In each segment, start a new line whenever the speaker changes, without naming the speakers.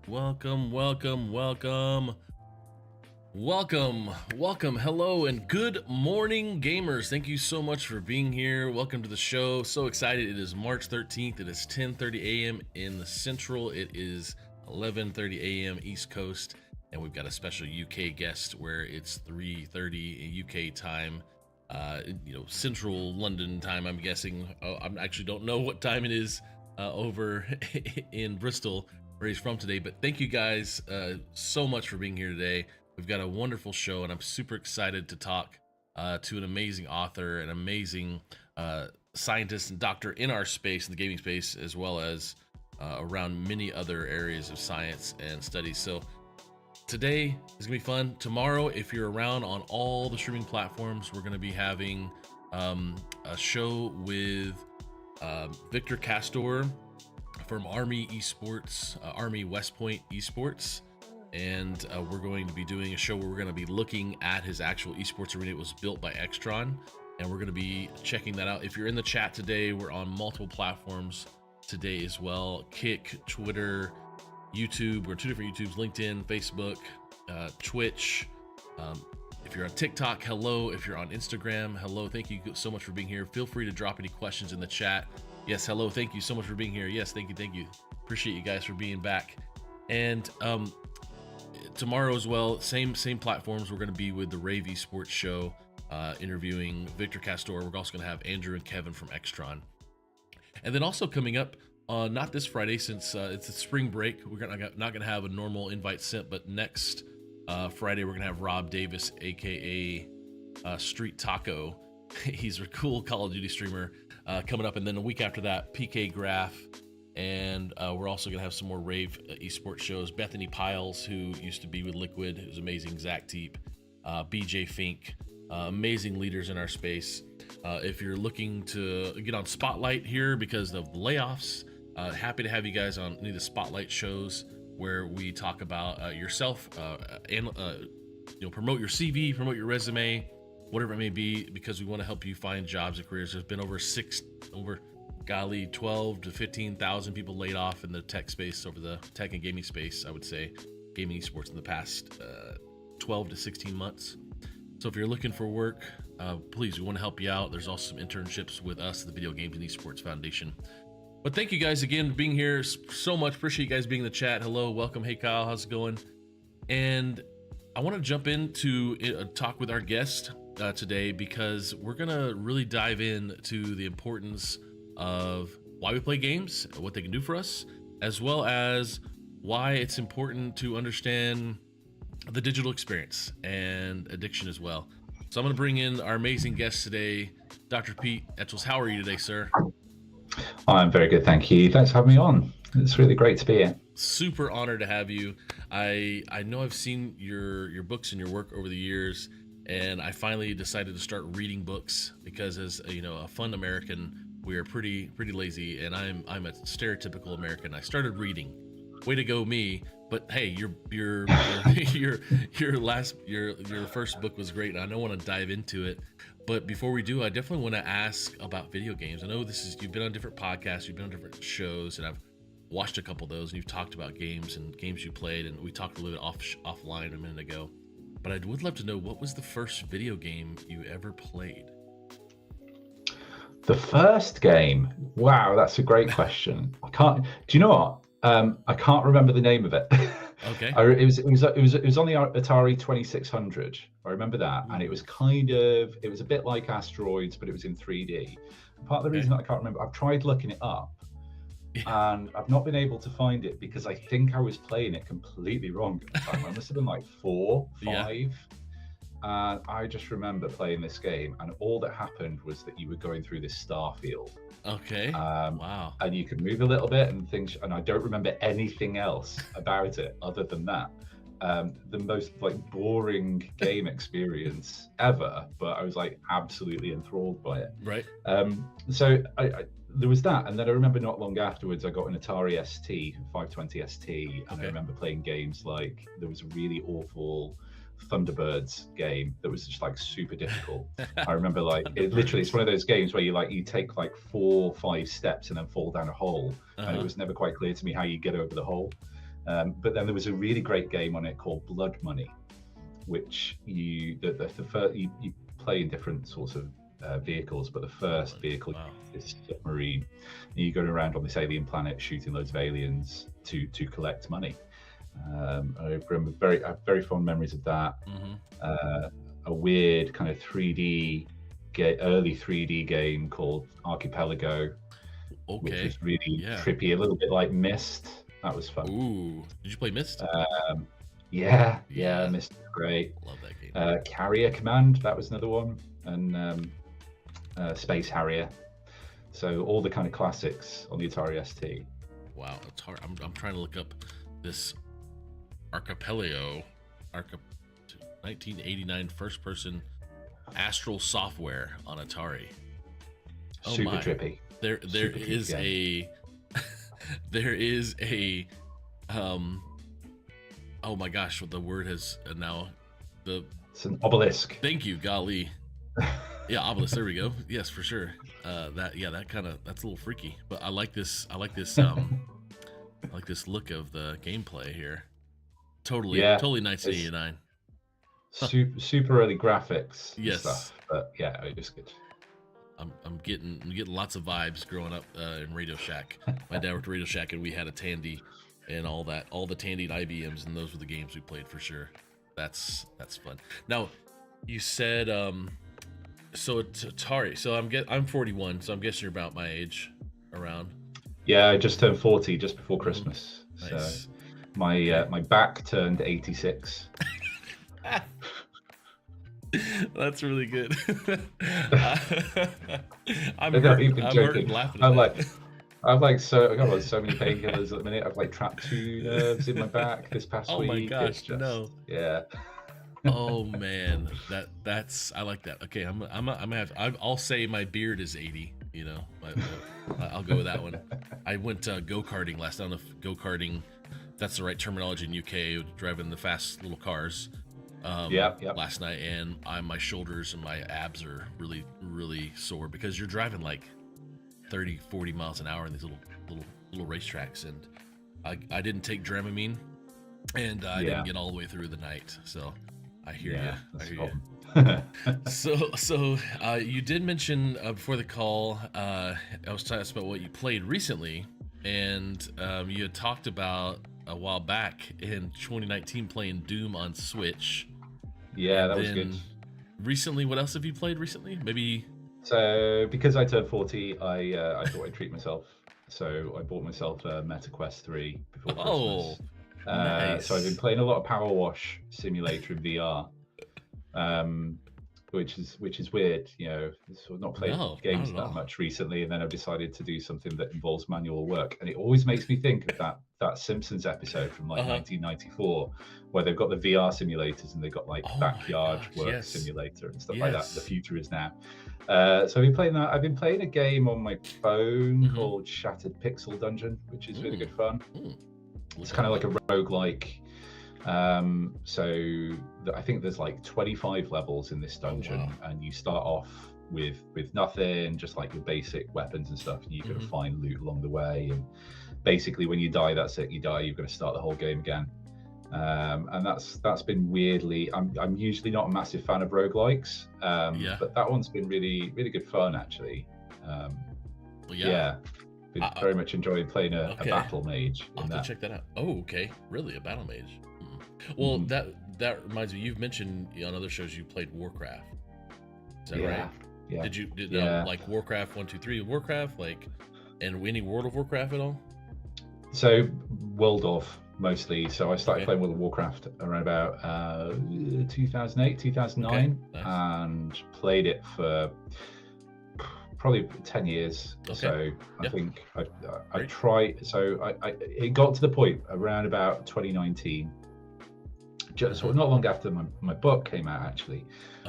Welcome, welcome, welcome. Welcome. Hello and good morning, gamers. Thank you so much for being here. Welcome to the show. So excited. It is March 13th. It is 10:30 a.m. in the Central. It is 11:30 a.m. East Coast. And we've got a special UK guest where it's 3:30 UK time. Central London time, I'm guessing. I actually don't know what time it is over in Bristol, where he's from today. But thank you guys so much for being here today. We've got a wonderful show, and I'm super excited to talk to an amazing author, an amazing scientist and doctor in our space, in the gaming space, as well as around many other areas of science and studies. So today is gonna be fun. Tomorrow, if you're around on all the streaming platforms, we're gonna be having a show with Victor Castor from Army Esports, Army West Point Esports. And we're going to be doing a show where we're going to be looking at his actual esports arena. It was built by Extron, and we're going to be checking that out. If you're in the chat today, we're on multiple platforms today as well: Kick, Twitter, YouTube. We're two different YouTubes: LinkedIn, Facebook, Twitch. If you're on TikTok, hello. If you're on Instagram, hello. Thank you so much for being here. Feel free to drop any questions in the chat. Yes, hello. Thank you so much for being here. Yes, thank you. Appreciate you guys for being back. And tomorrow as well, same platforms. We're going to be with the Rave Esports show, interviewing Victor Castor. We're also going to have Andrew and Kevin from Extron. And then also coming up, not this Friday, since it's a spring break, we're not going to have a normal invite sent, but next Friday we're going to have Rob Davis, aka Street Taco. He's a cool Call of Duty streamer, coming up. And then a week after that, PK Graph. And we're also going to have some more Rave esports shows. Bethany Piles, who used to be with Liquid, who's amazing. Zach Teep, BJ Fink, amazing leaders in our space. If you're looking to get on Spotlight here because of the layoffs, happy to have you guys on any of the Spotlight shows where we talk about yourself, and promote your CV, promote your resume, whatever it may be, because we want to help you find jobs and careers. There's been over 12 to 15,000 people laid off in the tech space, over the tech and gaming space, I would say, gaming esports, in the past 12 to 16 months. So if you're looking for work, please, we want to help you out. There's also some internships with us at the Videogames and Esports Foundation. But thank you guys again for being here so much. Appreciate you guys being in the chat. Hello, welcome. Hey Kyle, how's it going? And I want to jump into talk with our guest today, because we're gonna really dive into the importance of why we play games, what they can do for us, as well as why it's important to understand the digital experience and addiction as well. So I'm going to bring in our amazing guest today, Dr. Pete Etchells. How are you today, sir?
I'm very good, thank you. Thanks for having me on. It's really great to be here.
Super honored to have you. I know I've seen your books and your work over the years, and I finally decided to start reading books because, as a fun American, we are pretty lazy, and I'm a stereotypical American. I started reading. Way to go, me! But hey, your first book was great, and I don't want to dive into it. But before we do, I definitely want to ask about video games. I know you've been on different podcasts, you've been on different shows, and I've watched a couple of those, and you've talked about games and games you played, and we talked a little bit offline a minute ago. But I would love to know, what was the first video game you ever played?
The first game? Wow, that's a great question. Do you know what? I can't remember the name of it.
Okay.
It was on the Atari 2600. I remember that, and it was a bit like Asteroids, but it was in 3D. Part of the reason that I can't remember, I've tried looking it up, and I've not been able to find it because I think I was playing it completely wrong at the time. I must have been like 4, 5. Yeah. And I just remember playing this game, and all that happened was that you were going through this star field.
Okay. Wow.
And you could move a little bit and things, and I don't remember anything else about it other than that. The most boring game experience ever, but I was absolutely enthralled by it.
Right.
So there was that, and then I remember not long afterwards I got an Atari ST, 520 ST, and I remember playing games there was a really awful Thunderbirds game that was just super difficult. I remember it's one of those games where you take 4 or 5 steps and then fall down a hole, and it was never quite clear to me how you get over the hole. But then there was a really great game on it called Blood Money, which you play in different sorts of vehicles, but the first vehicle is submarine, and you go around on this alien planet shooting loads of aliens to collect money. I have very fond memories of that. A weird kind of early 3D game called Archipelago, which was really trippy, a little bit like Myst. That was fun.
Ooh, did you play Myst?
Yeah, Myst was great.
Love that game.
Carrier Command, that was another one, and Space Harrier. So all the kind of classics on the Atari ST.
Wow, it's hard. I'm trying to look up this Archipelago, 1989 first-person Astral Software on Atari. Oh
Super
my.
trippy.
There is a there is a oh my gosh, what the word has now
it's an obelisk.
Thank you, golly. Yeah, obelisk. There we go. Yes, for sure. That's a little freaky, but I like this. I like this look of the gameplay here. Totally 1989.
Super early graphics.
Yes.
Stuff, but yeah, it was good.
I'm getting lots of vibes growing up in Radio Shack. My dad worked at Radio Shack, and we had a Tandy and all the Tandy and IBMs, and those were the games we played for sure. That's fun. Now, you said so it's Atari. So I'm 41, so I'm guessing you're about my age, around.
Yeah, I just turned 40 just before Christmas.
Nice.
So my back turned 86.
That's really good. I'm
joking.
hurting laughing at that.
I've got so many painkillers at the minute. I've like trapped 2 nerves in my back this past week.
Oh my gosh, no.
Yeah.
Oh man, that's I like that. Okay, I'll say my beard is 80. You know, I'll go with that one. I went go-karting last night. I don't know if go-karting, that's the right terminology in UK, driving the fast little cars. Last night, and my shoulders and my abs are really, really sore because you're driving like 30, 40 miles an hour in these little racetracks, and I didn't take Dramamine, and I didn't get all the way through the night. So I hear you. I hear you. So you did mention before the call, I was talking about what you played recently, and you had talked about a while back in 2019 playing Doom on Switch.
Yeah, that was good.
Recently, what else have you played recently? Maybe.
So because I turned 40, I thought I'd treat myself. So I bought myself a Meta Quest 3 before Christmas.
Nice.
So I've been playing a lot of Power Wash Simulator in VR, which is weird. You know, sort of not played games that much recently, and then I've decided to do something that involves manual work, and it always makes me think of that Simpsons episode from like 1994, where they've got the VR simulators and they've got like backyard work simulator and stuff like that. The future is now. So I've been playing that. I've been playing a game on my phone called Shattered Pixel Dungeon, which is really good fun. It's kind of like a roguelike. So I think there's like 25 levels in this dungeon, and you start off with nothing, just like your basic weapons and stuff, and you're going to find loot along the way, and basically when you die, that's it. You die, you're going to start the whole game again. And that's been weirdly, I'm usually not a massive fan of roguelikes, but that one's been really, really good fun actually. Been very much enjoying playing a battle mage.
I'll have to check that out. Oh, okay. Really, a battle mage? Well, that reminds me, you've mentioned on other shows you played Warcraft. Is that right? Yeah. Did like Warcraft 1, 2, 3 Warcraft, like, and any World of Warcraft at all?
So World of mostly. So I started playing World of Warcraft around about 2008, 2009, and played it for probably 10 years. So I think I tried. So it got to the point around about 2019, just not long after my book came out actually,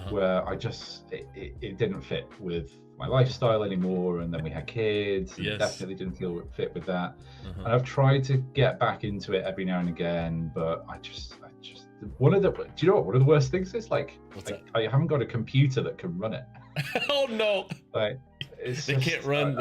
where I just it didn't fit with my lifestyle anymore, and then we had kids, and definitely didn't feel fit with that. And I've tried to get back into it every now and again, but I just do you know what one of the worst things is? Like I haven't got a computer that can run it.
Oh no!
Like
they can't run.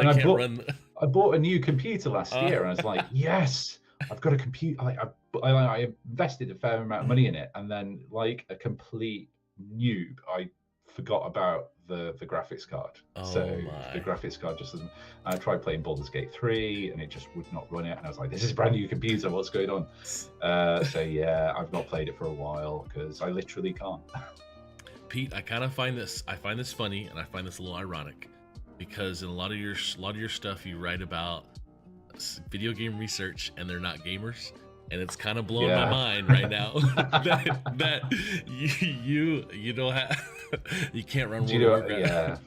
I bought a new computer last year, and I was like, yes, I've got a computer. Like but I invested a fair amount of money in it, and then like a complete noob, I forgot about the graphics card. So the graphics card just doesn't. I tried playing Baldur's Gate 3 and it just would not run it, and I was like, this is a brand new computer, what's going on? So yeah, I've not played it for a while because I literally can't.
Pete, I kind of find this funny, and I find this a little ironic, because in a lot of your stuff you write about video game research, and they're not gamers, and it's kind of blowing my mind right now that you don't have you can't run World of Warcraft.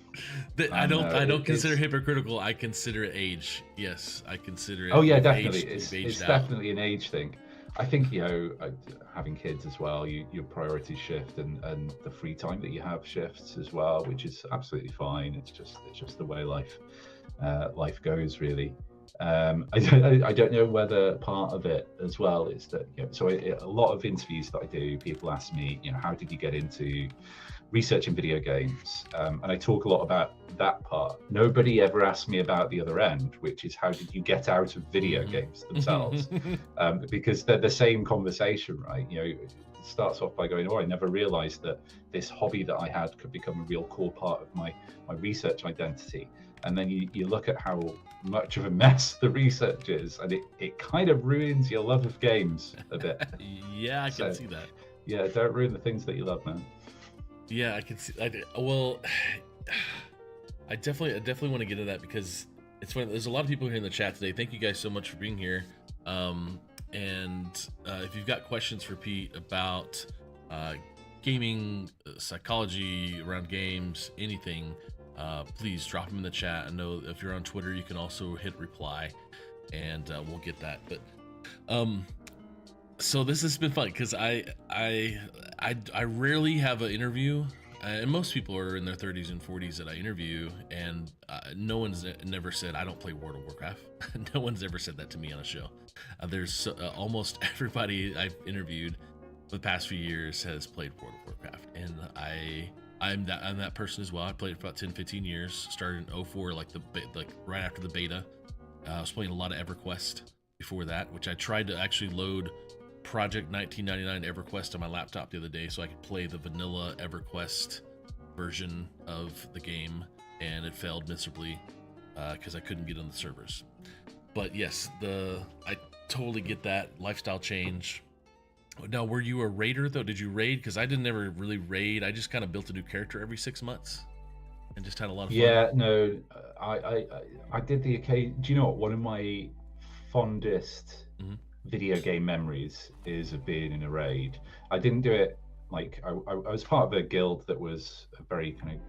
Yeah. I don't consider hypocritical. I consider it age. Yes, I consider it.
Oh yeah, definitely. It's definitely an age thing. I think, having kids as well, your priorities shift, and the free time that you have shifts as well, which is absolutely fine. It's just the way life goes, really. I don't know whether part of it as well is that, a lot of interviews that I do, people ask me, how did you get into researching video games? And I talk a lot about that part. Nobody ever asked me about the other end, which is how did you get out of video games themselves? Because they're the same conversation, right? It starts off by going, I never realized that this hobby that I had could become a real core part of my research identity. And then you look at how much of a mess the research is, and it kind of ruins your love of games a bit.
Yeah, I can see that.
Yeah, don't ruin the things that you love, man.
Yeah, I can see. I definitely want to get into that, because it's funny. There's a lot of people here in the chat today. Thank you guys so much for being here. And if you've got questions for Pete about gaming, psychology around games, anything, please drop them in the chat. I know if you're on Twitter, you can also hit reply, and we'll get that. But so this has been fun, because I rarely have an interview, and most people are in their 30s and 40s that I interview, and no one's never said I don't play World of Warcraft. No one's ever said that to me on a show. There's almost everybody I've interviewed the past few years has played World of Warcraft, and I'm that person as well. I played it for about 10-15 years. Started in 04, like right after the beta. I was playing a lot of EverQuest before that, which I tried to actually load Project 1999 EverQuest on my laptop the other day so I could play the vanilla EverQuest version of the game, and it failed miserably because I couldn't get on the servers. But yes, I totally get that lifestyle change. Now, were you a raider though? Did you raid? Because I didn't ever really raid. I just kind of built a new character every 6 months and just had a lot of fun.
Yeah, no, I did the occasion. Do you know what? One of my fondest video game memories is of being in a raid. I didn't do it like I was part of a guild that was a very kind of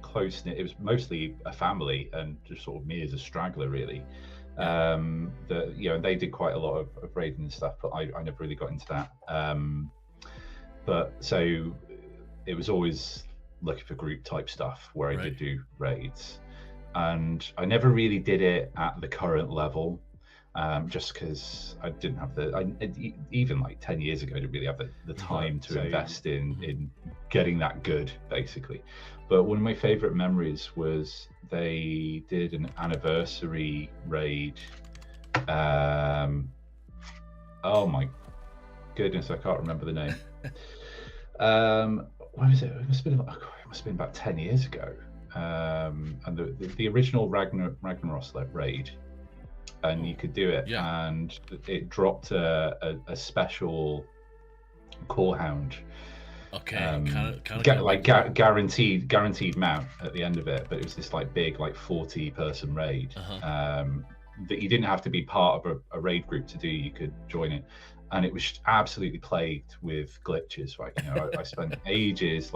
close knit. It was mostly a family and just sort of me as a straggler, really. They did quite a lot of raiding and stuff, but I never really got into that. But so it was always looking for group type stuff where I did do raids, and I never really did it at the current level. Just because I didn't have even like 10 years ago, I didn't really have the time to invest in getting that good, basically. But one of my favorite memories was they did an anniversary raid. Oh my goodness, I can't remember the name. When was it? It must have been about 10 years ago. And the original Ragnaros raid. And you could do it, and it dropped a special core hound.
Okay,
guaranteed mount at the end of it, but it was this like big 40 person raid that you didn't have to be part of a raid group to do. You could join it, and it was absolutely plagued with glitches. Right, I spent ages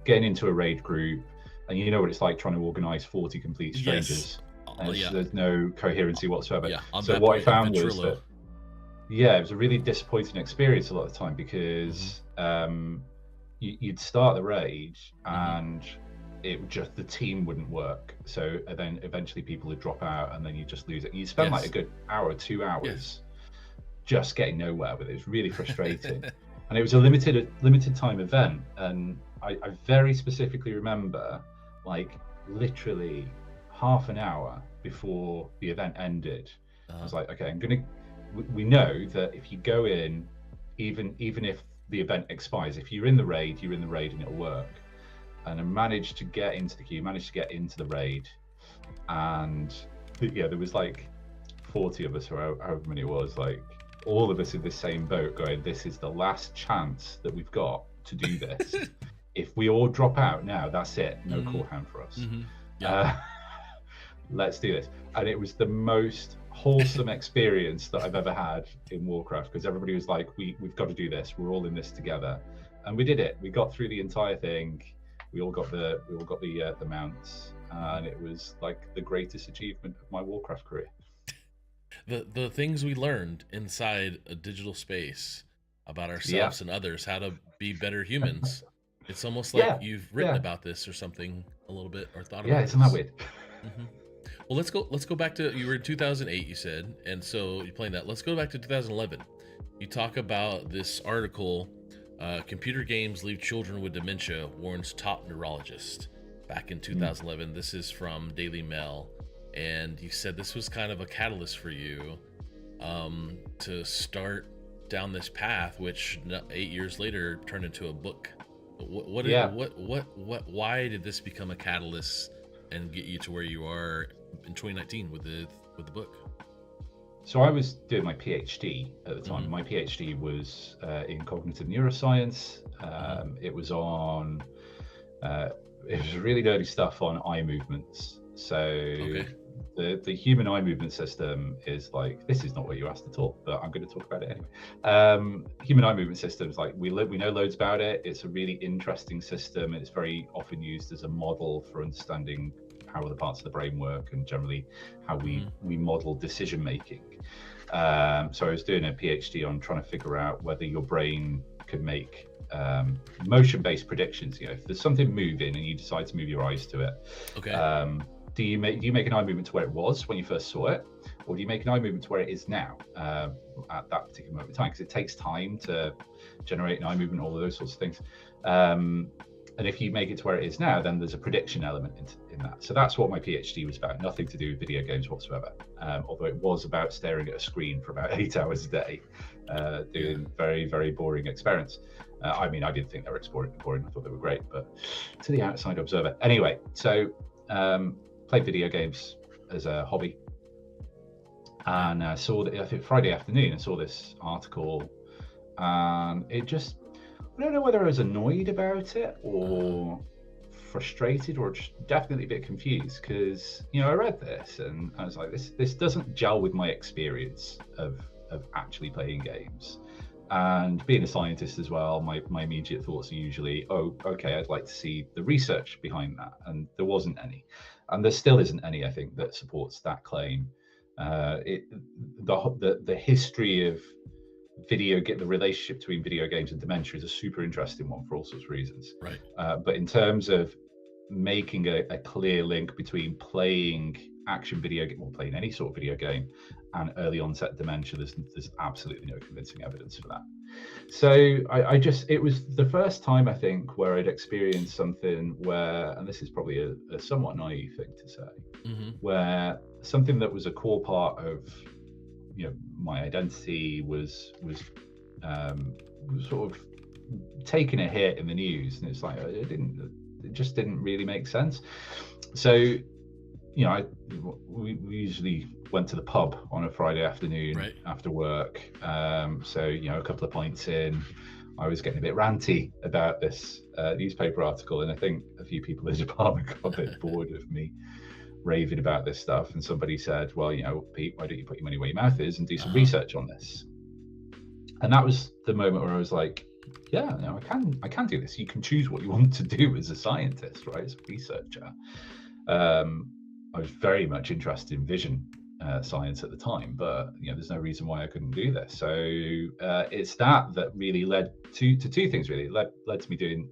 getting into a raid group, and you know what it's like trying to organize 40 complete strangers.
Yes.
And there's no coherency whatsoever. So what I found was that, it was a really disappointing experience a lot of the time, because you'd start the raid and the team wouldn't work. So then eventually people would drop out, and then you just lose it. You spend like a good hour, 2 hours just getting nowhere with it. It was really frustrating. And it was a limited time event. And I very specifically remember literally half an hour before the event ended, I was like, okay, I'm gonna we know that if you go in, even if the event expires, if you're in the raid, you're in the raid and it'll work. And I managed to get into the queue, managed to get into the raid, and yeah, there was like 40 of us, or however many it was, like all of us in the same boat going, this is the last chance that we've got to do this. If we all drop out now, that's it. No call hand for us.
Yeah.
Let's do this. And it was the most wholesome experience that I've ever had in Warcraft, because everybody was like, we've got to do this. We're all in this together. And we did it. We got through the entire thing. We all got the mounts, and it was like the greatest achievement of my Warcraft career.
The things we learned inside a digital space about ourselves and others, how to be better humans. It's almost like you've written about this or something a little bit, or thought about
this. Yeah, isn't that weird?
Well, let's go back to, you were in 2008, you said, and so you're playing that. Let's go back to 2011. You talk about this article, computer games leave children with dementia, warns top neurologist, back in 2011. This is from Daily Mail, and you said this was kind of a catalyst for you to start down this path, which 8 years later turned into a book. Why did this become a catalyst and get you to where you are in 2019 with the book?
So I was doing my PhD at the time. My PhD was in cognitive neuroscience. It was on it was really dirty stuff on eye movements. So the human eye movement system is like, this is not what you asked at all, but I'm going to talk about it anyway. Human eye movement systems, like we know loads about it. It's a really interesting system. It's very often used as a model for understanding how other parts of the brain work, and generally how we model decision making. So I was doing a PhD on trying to figure out whether your brain could make motion-based predictions. You know, if there's something moving and you decide to move your eyes to it, do you make an eye movement to where it was when you first saw it, or do you make an eye movement to where it is now at that particular moment in time? Because it takes time to generate an eye movement, all of those sorts of things. And if you make it to where it is now, then there's a prediction element in that. So that's what my PhD was about. Nothing to do with video games whatsoever. Although it was about staring at a screen for about 8 hours a day, doing very, very boring experiments. I mean, I didn't think they were boring. I thought they were great, but to the outside observer. Anyway, so played video games as a hobby. And I saw that, I think Friday afternoon, I saw this article, and it just, I don't know whether I was annoyed about it or frustrated, or just definitely a bit confused, because, you know, I read this and I was like, this doesn't gel with my experience of actually playing games. And being a scientist as well, my immediate thoughts are usually, oh, okay, I'd like to see the research behind that. And there wasn't any. And there still isn't any, I think, that supports that claim. The history of the relationship between video games and dementia is a super interesting one for all sorts of reasons.
Right.
But in terms of making a clear link between playing action video game, or playing any sort of video game, and early onset dementia, there's absolutely no convincing evidence for that. So it was the first time, I think, where I'd experienced something where, and this is probably a somewhat naive thing to say, where something that was a core part of, you know, my identity was sort of taking a hit in the news, and it's like it just didn't really make sense. So, you know, we usually went to the pub on a Friday afternoon after work. So, you know, a couple of pints in, I was getting a bit ranty about this newspaper article, and I think a few people in the department got a bit bored of me raving about this stuff, and somebody said, well, you know, Pete, why don't you put your money where your mouth is and do some research on this? And that was the moment where I was like, yeah, no, I can do this. You can choose what you want to do as a scientist, right, as a researcher. I was very much interested in vision science at the time, but, you know, there's no reason why I couldn't do this. So it's that really led to two things, really. It led to me doing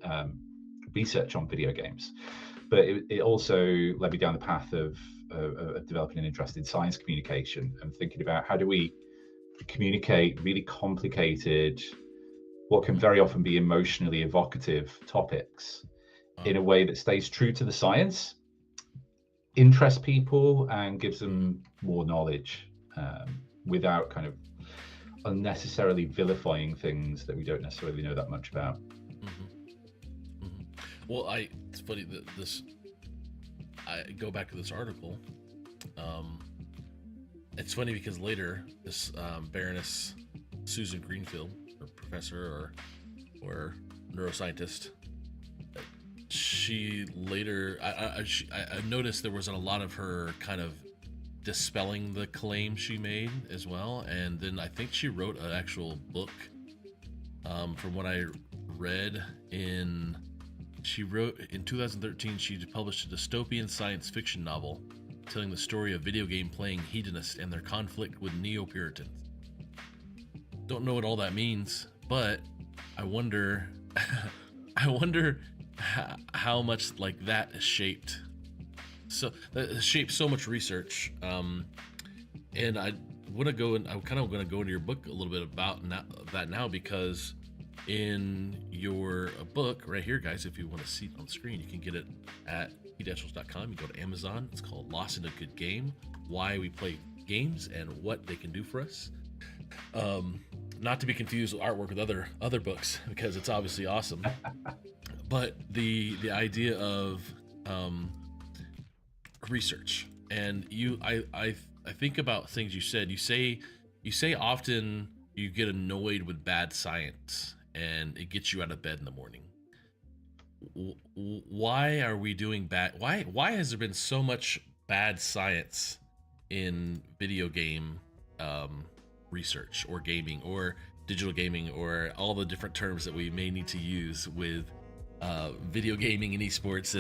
research on video games, but it also led me down the path of developing an interest in science communication and thinking about how do we communicate really complicated, what can very often be emotionally evocative topics in a way that stays true to the science, interests people, and gives them more knowledge without kind of unnecessarily vilifying things that we don't necessarily know that much about.
Well, it's funny that I go back to this article. It's funny because later this Baroness Susan Greenfield, or professor or neuroscientist, she later I noticed there wasn't a lot of her kind of dispelling the claim she made as well, and then I think she wrote an actual book. From what I read, she wrote in 2013, she published a dystopian science fiction novel telling the story of video game playing hedonists and their conflict with neo-Puritans. Don't know what all that means, but I wonder how much like that shaped so much research. And I want to go, and I'm kind of going to go into your book a little bit about that now, because in your book right here, guys, if you want to see it on the screen, you can get it at Etchells.com. You go to Amazon. It's called Lost in a Good Game: Why We Play Games and What They Can Do for Us. Not to be confused with artwork with other books, because it's obviously awesome. But the idea of research, and I think about things you said. You say often you get annoyed with bad science and it gets you out of bed in the morning. Why are we doing bad? Why has there been so much bad science in video game research, or gaming, or digital gaming, or all the different terms that we may need to use with video gaming and esports?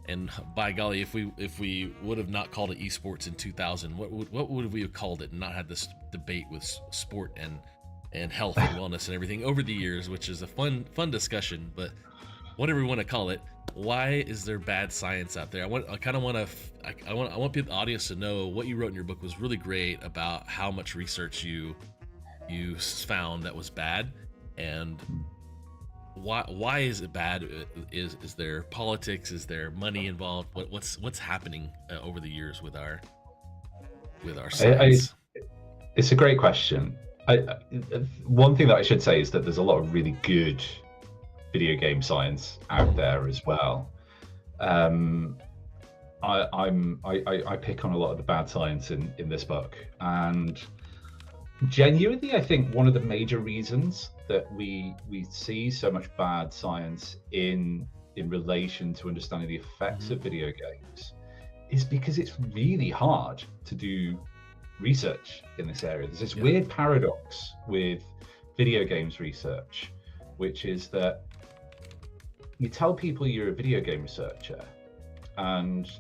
And by golly, if we would have not called it esports in 2000, what would we have called it, and not had this debate with sport and health and wellness and everything over the years, which is a fun discussion. But whatever we want to call it, why is there bad science out there? I want the audience to know what you wrote in your book was really great about how much research you found that was bad, and why is it bad? Is there politics? Is there money involved? What's happening over the years with our science?
It's a great question. One thing that I should say is that there's a lot of really good video game science out there as well. I pick on a lot of the bad science in this book, and genuinely, I think one of the major reasons that we see so much bad science in relation to understanding the effects of video games is because it's really hard to do research in this area. There's this weird paradox with video games research, which is that you tell people you're a video game researcher, and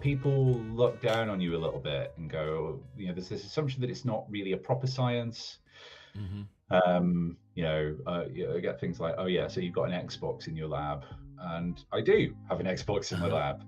people look down on you a little bit and go, there's this assumption that it's not really a proper science. You get things like, oh yeah, so you've got an Xbox in your lab, and I do have an Xbox in my lab.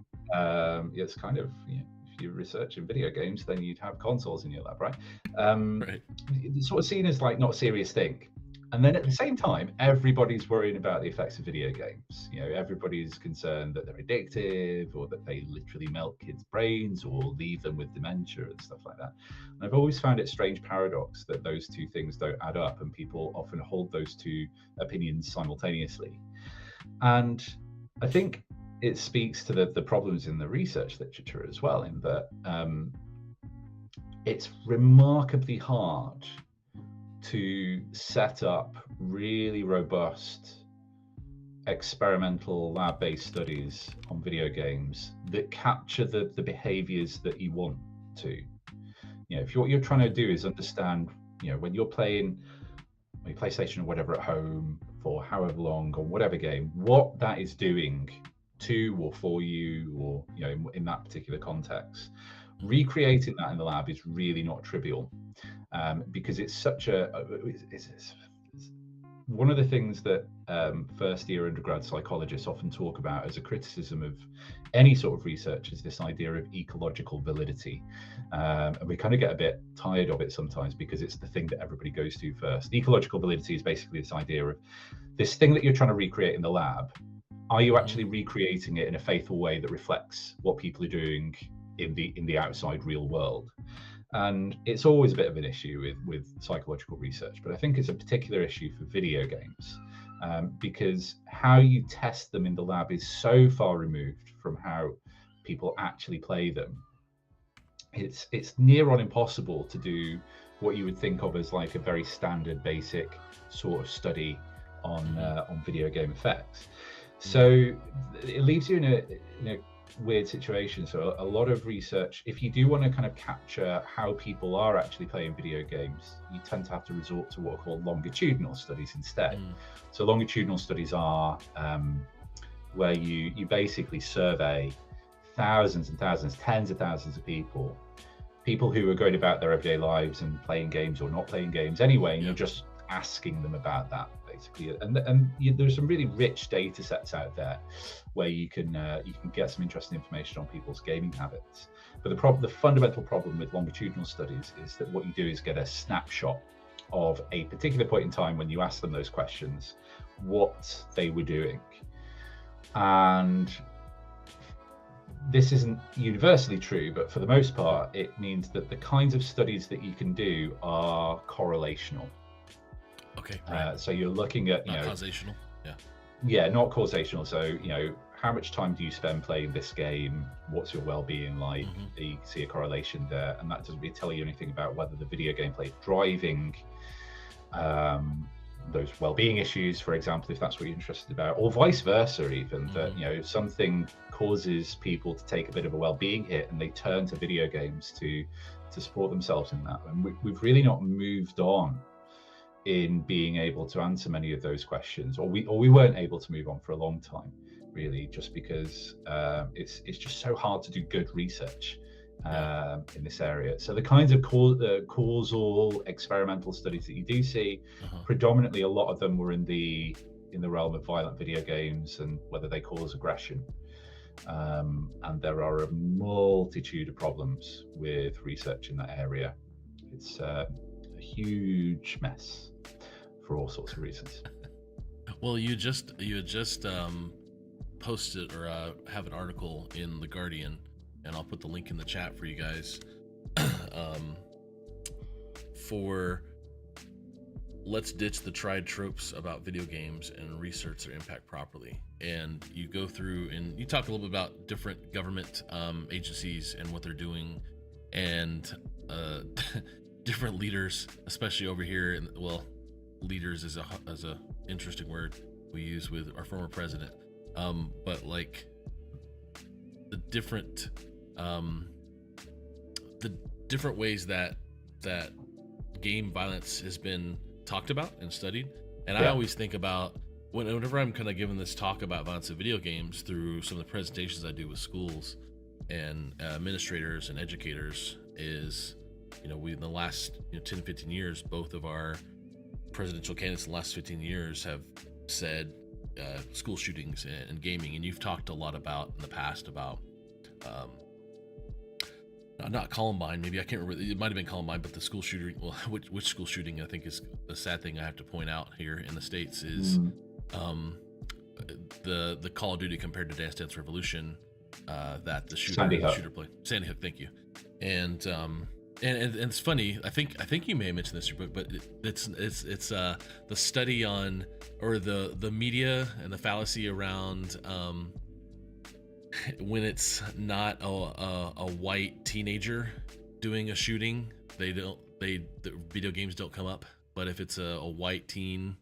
It's kind of, if you're researching video games, then you'd have consoles in your lab, right? Right. It's sort of seen as like not a serious thing. And then at the same time, everybody's worrying about the effects of video games. Everybody's concerned that they're addictive, or that they literally melt kids' brains or leave them with dementia and stuff like that. And I've always found it a strange paradox that those two things don't add up, and people often hold those two opinions simultaneously. And I think it speaks to the problems in the research literature as well, in that it's remarkably hard to set up really robust experimental lab-based studies on video games that capture the behaviors that you want to. If what you're trying to do is understand, when you're playing your PlayStation or whatever at home for however long, or whatever game, what that is doing to or for you, or in that particular context, recreating that in the lab is really not trivial. Because it's such it's one of the things that first year undergrad psychologists often talk about as a criticism of any sort of research, is this idea of ecological validity. And we kind of get a bit tired of it sometimes, because it's the thing that everybody goes to first. Ecological validity is basically this idea of this thing that you're trying to recreate in the lab. Are you actually recreating it in a faithful way that reflects what people are doing in the outside real world? And it's always a bit of an issue with psychological research, but I think it's a particular issue for video games, because how you test them in the lab is so far removed from how people actually play them. It's near on impossible to do what you would think of as like a very standard, basic sort of study on video game effects. So it leaves you in a weird situation. So a lot of research, if you do want to kind of capture how people are actually playing video games, you tend to have to resort to what are called longitudinal studies instead. So longitudinal studies are where you basically survey thousands and thousands, tens of thousands of people who are going about their everyday lives and playing games or not playing games anyway, and you're just asking them about that basically. And there's some really rich data sets out there where you can get some interesting information on people's gaming habits. But the fundamental problem with longitudinal studies is that what you do is get a snapshot of a particular point in time when you ask them those questions, what they were doing. And this isn't universally true, but for the most part, it means that the kinds of studies that you can do are correlational.
Okay. Right.
So you're looking at,
not causational.
Yeah, not causational. So, how much time do you spend playing this game? What's your well-being like? You see a correlation there, and that doesn't really tell you anything about whether the video game play is driving those well-being issues, for example, if that's what you're interested about, or vice versa, even that something causes people to take a bit of a well-being hit and they turn to video games to support themselves in that. And we've really not moved on in being able to answer many of those questions, or we weren't able to move on for a long time, really, just because it's just so hard to do good research in this area. So the kinds of causal experimental studies that you do see, predominantly a lot of them were in the realm of violent video games and whether they cause aggression. And there are a multitude of problems with research in that area. It's a huge mess for all sorts of reasons.
Well, you had just posted or have an article in The Guardian, and I'll put the link in the chat for you guys, for let's ditch the tried tropes about video games and research their impact properly. And you go through and you talk a little bit about different government agencies and what they're doing, and different leaders, especially over here. And leaders is a interesting word we use with our former president. But like the different ways that game violence has been talked about and studied. And I always think about whenever I'm kind of giving this talk about violence in video games through some of the presentations I do with schools and administrators and educators, is we in the last 10 15 years, both of our presidential candidates in the last 15 years have said school shootings and gaming. And you've talked a lot about in the past about not Columbine, maybe, I can't remember, it might have been Columbine, but the school shooting, well, which school shooting, I think, is the sad thing I have to point out here in the States is the Call of Duty compared to Dance Dance Revolution that the shooter played. Sandy Hook, thank you. And it's funny, I think you may have mentioned this in your book, but it's the study on, or the media and the fallacy around when it's not a white teenager doing a shooting, the video games don't come up. But if it's a white teen,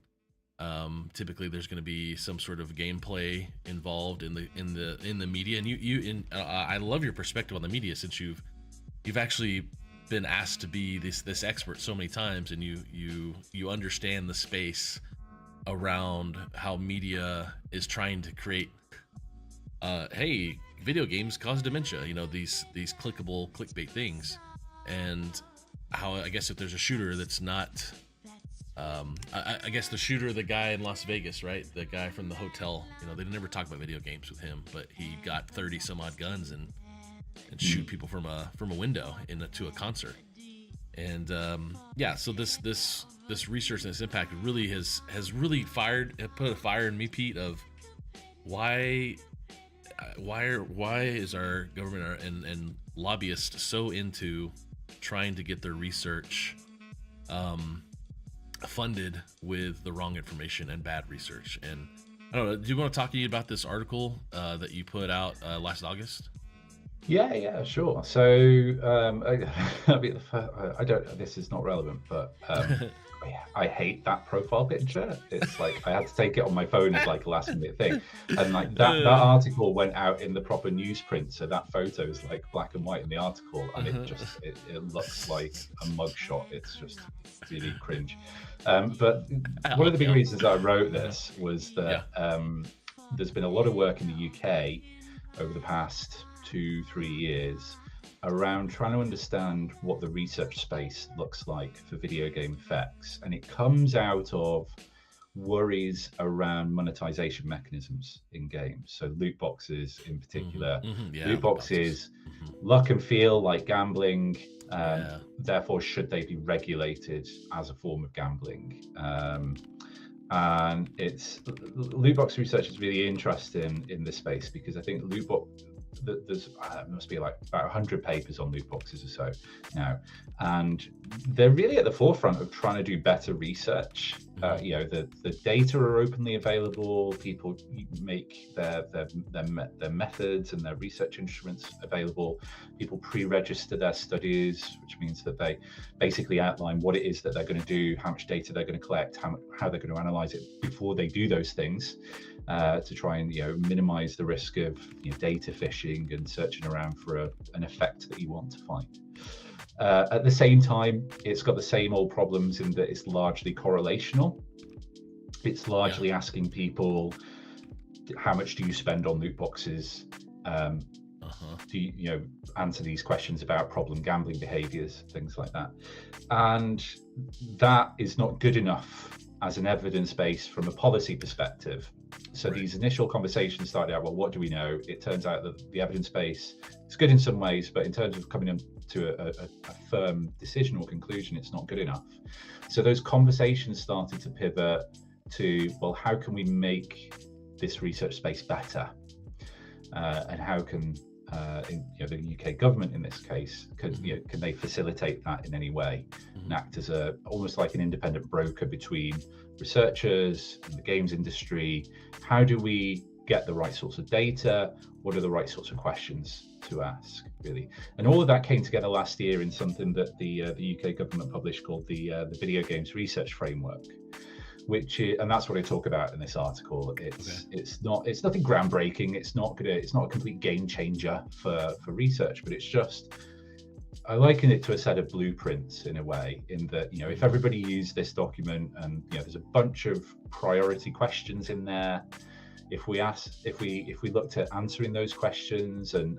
typically there's going to be some sort of gameplay involved in the media. And I love your perspective on the media, since you've actually been asked to be this expert so many times, and you understand the space around how media is trying to create hey, video games cause dementia, these clickable clickbait things, and how, I guess, if there's a shooter that's not I guess the shooter, the guy in Las Vegas, right, the guy from the hotel, they never talk about video games with him, but he got 30 some odd guns and shoot people from a window to a concert. And so this research and this impact really has really put a fire in me, Pete, of why is our government and lobbyists so into trying to get their research funded with the wrong information and bad research. And I don't know, do you want to talk to me about this article that you put out last August?
Yeah, sure. So I don't. This is not relevant, but I hate that profile picture. It's like I had to take it on my phone as like a last minute thing, and like that article went out in the proper newsprint, so that photo is like black and white in the article, and it looks like a mugshot. It's just really cringe. But one of the big reasons I wrote this was that there's been a lot of work in the UK over the past 2-3 years around trying to understand what the research space looks like for video game effects, and it comes out of worries around monetization mechanisms in games. So loot boxes in particular. Loot boxes look and feel like gambling, therefore should they be regulated as a form of gambling? And loot box research is really interesting in this space, because I think there's must be like about 100 papers on loot boxes or so now, and they're really at the forefront of trying to do better research. The data are openly available. People make their methods and their research instruments available. People pre-register their studies, which means that they basically outline what it is that they're going to do, how much data they're going to collect, how they're going to analyze it before they do those things, to try and minimize the risk of data phishing and searching around for an effect that you want to find. At the same time, it's got the same old problems in that it's largely correlational. It's largely asking people, how much do you spend on loot boxes? Do you answer these questions about problem gambling behaviors, things like that? And that is not good enough as an evidence base from a policy perspective. So these initial conversations started out, well, what do we know? It turns out that the evidence base is good in some ways, but in terms of coming to a firm decision or conclusion, it's not good enough. So those conversations started to pivot to, well, how can we make this research space better? And how can the UK government in this case, can they facilitate that in any way and act as almost like an independent broker between researchers and the games industry? How do we get the right sorts of data? What are the right sorts of questions to ask, really? And all of that came together last year in something that the UK government published called the Video Games Research Framework, and that's what I talk about in this article. It's nothing groundbreaking. It's not a complete game changer for research, but it's just, I liken it to a set of blueprints in a way, in that if everybody used this document, and there's a bunch of priority questions in there. If we looked at answering those questions and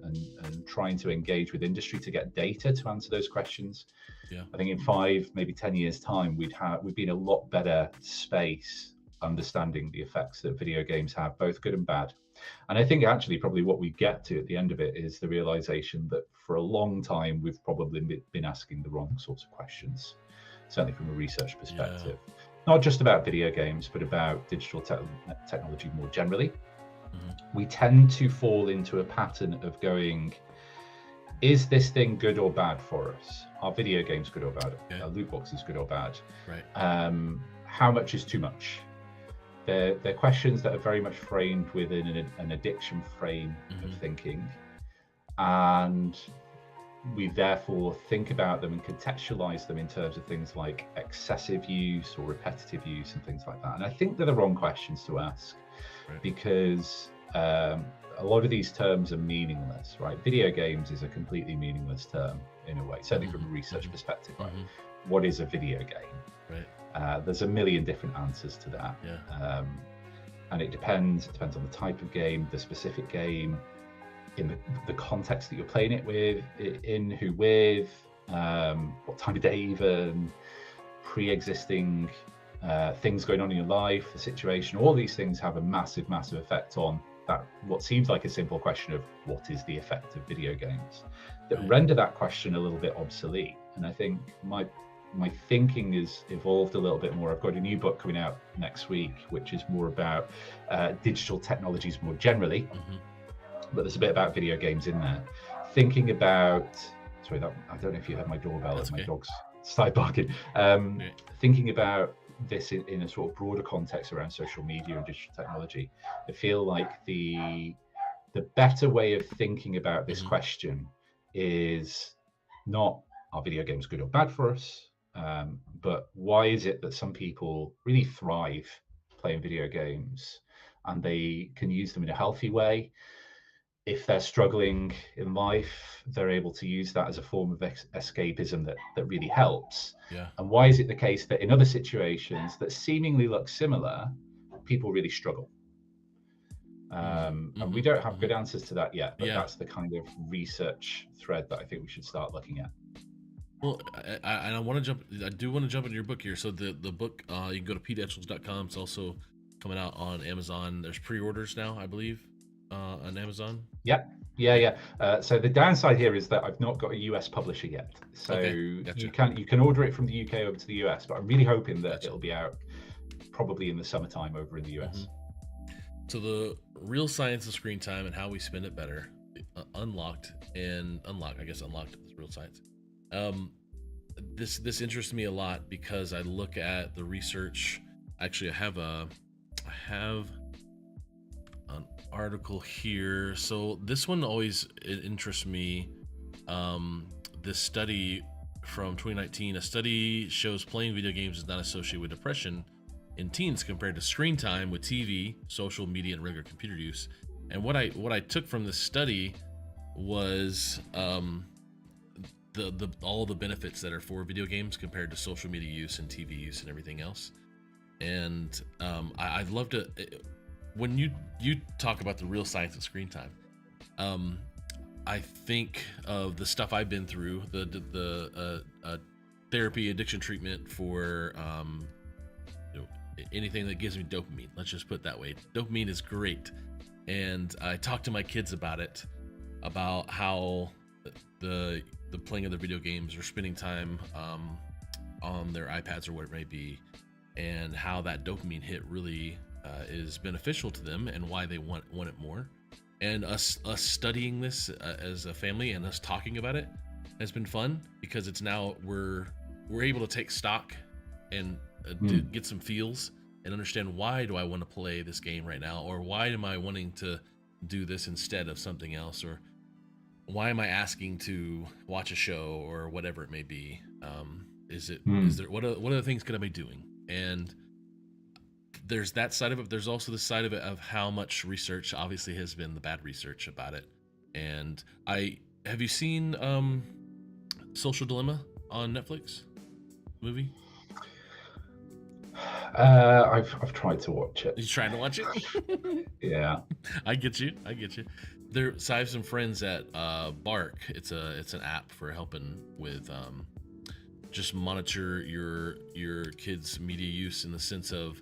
trying to engage with industry to get data to answer those questions, I think in 5, maybe 10 years time, we'd be in a lot better space understanding the effects that video games have, both good and bad. And I think actually probably what we get to at the end of it is the realization that for a long time we've probably been asking the wrong sorts of questions, certainly from a research perspective. Not just about video games, but about digital technology more generally. We tend to fall into a pattern of going, is this thing good or bad for us? Are video games good or bad? Are loot boxes good or bad? How much is too much? They're questions that are very much framed within an addiction frame of thinking. And we therefore think about them and contextualize them in terms of things like excessive use or repetitive use and things like that. And I think they're the wrong questions to ask, because a lot of these terms are meaningless, right? Video games is a completely meaningless term in a way, certainly from a research perspective, right? What is a video game? There's a million different answers to that. And it depends on the type of game, the specific game, in the context that you're playing it with, who with, what time of day even, pre-existing things going on in your life, the situation. All these things have a massive effect on that, what seems like a simple question of what is the effect of video games, that render that question a little bit obsolete. And I think my thinking has evolved a little bit more. I've got a new book coming out next week, which is more about digital technologies more generally, but there's a bit about video games in there, thinking about sorry, that I don't know if you heard my doorbell.
That's
My
okay.
dog's started barking.
Okay.
Thinking about this in a sort of broader context around social media and digital technology, I feel like the better way of thinking about this question is not, are video games good or bad for us, but why is it that some people really thrive playing video games and they can use them in a healthy way? If they're struggling in life, they're able to use that as a form of escapism that really helps.
Yeah.
And why is it the case that in other situations that seemingly look similar, people really struggle? And we don't have good answers to that yet, but
Yeah.
that's the kind of research thread that I think we should start looking at.
Well, I want to jump. I do want to jump into your book here. So the book, you can go to peteetchells.com. It's also coming out on Amazon. There's pre-orders now, I believe, on Amazon.
Yeah. So the downside here is that I've not got a US publisher yet. So
gotcha.
you can order it from the UK over to the US, but I'm really hoping that
Gotcha.
it'll be out probably in the summertime over in the US.
So the real science of screen time and how we spend it better, unlocked is real science. This interests me a lot because I look at the research. Actually, I have an article here. So this one always interests me. This study from 2019, a study shows playing video games is not associated with depression in teens compared to screen time with TV, social media, and regular computer use. And what I took from this study was the all the benefits that are for video games compared to social media use and TV use and everything else. And I'd love to, when you talk about the real science of screen time, I think of the stuff I've been through, the therapy, addiction treatment for anything that gives me dopamine. Let's just put it that way. Dopamine is great, and I talk to my kids about it, about how the playing of the video games or spending time on their iPads or what it may be, and how that dopamine hit really is beneficial to them and why they want it more. And us studying this as a family and us talking about it has been fun, because it's now we're able to take stock and to get some feels and understand, why do I want to play this game right now, or why am I wanting to do this instead of something else, or why am I asking to watch a show or whatever it may be. Is there what other things could I be doing? And there's that side of it. There's also the side of it of how much research obviously has been the bad research about it. And have you seen Social Dilemma on Netflix movie?
I've tried to watch it.
You trying to watch it?
Yeah.
I get you. So I have some friends at Bark. It's an app for helping with just monitor your kids' media use in the sense of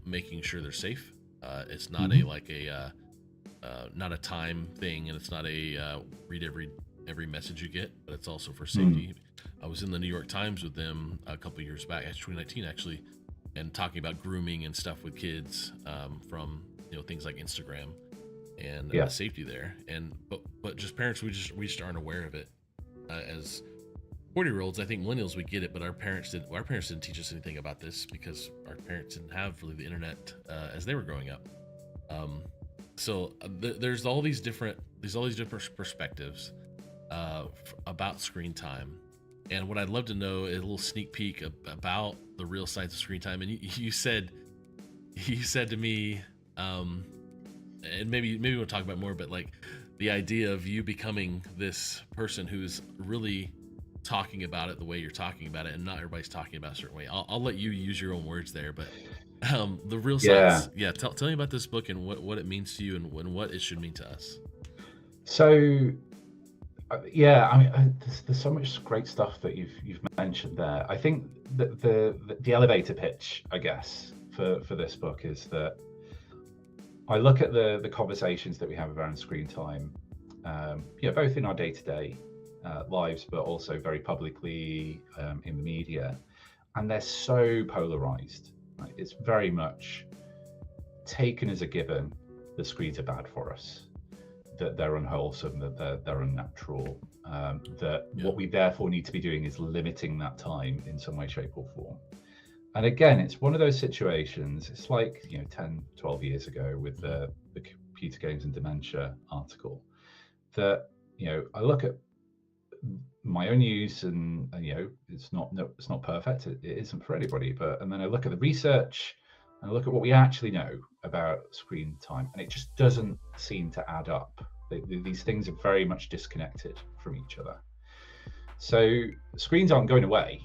making sure they're safe. It's not not a time thing, and it's not a read every message you get, but it's also for safety. I was in the New York Times with them a couple years back, 2019 actually, and talking about grooming and stuff with kids from things like Instagram and safety there. And but just parents, we just aren't aware of it. As 40-year-olds, I think millennials, we get it, but our parents didn't teach us anything about this, because our parents didn't have really the internet as they were growing up. So there's all these different perspectives about screen time. And what I'd love to know is a little sneak peek about the real science of screen time. And you said to me, and maybe we'll talk about more, but like the idea of you becoming this person who's really talking about it the way you're talking about it, and not everybody's talking about it a certain way. I'll let you use your own words there, but the real science. Yeah. Tell me about this book and what it means to you, and what it should mean to us.
So, I mean, there's so much great stuff that you've mentioned there. I think that the elevator pitch, I guess, for this book is that I look at the conversations that we have around screen time, both in our day-to-day lives, but also very publicly in the media, and they're so polarized. Right? It's very much taken as a given that screens are bad for us. that they're unwholesome, that they're unnatural, that what we therefore need to be doing is limiting that time in some way, shape or form. And again, it's one of those situations, it's like, 10, 12 years ago with the computer games and dementia article, that, I look at my own use and it's not perfect. It isn't for anybody, and then I look at the research and I look at what we actually know about screen time, and it just doesn't seem to add up. These things are very much disconnected from each other. So screens aren't going away,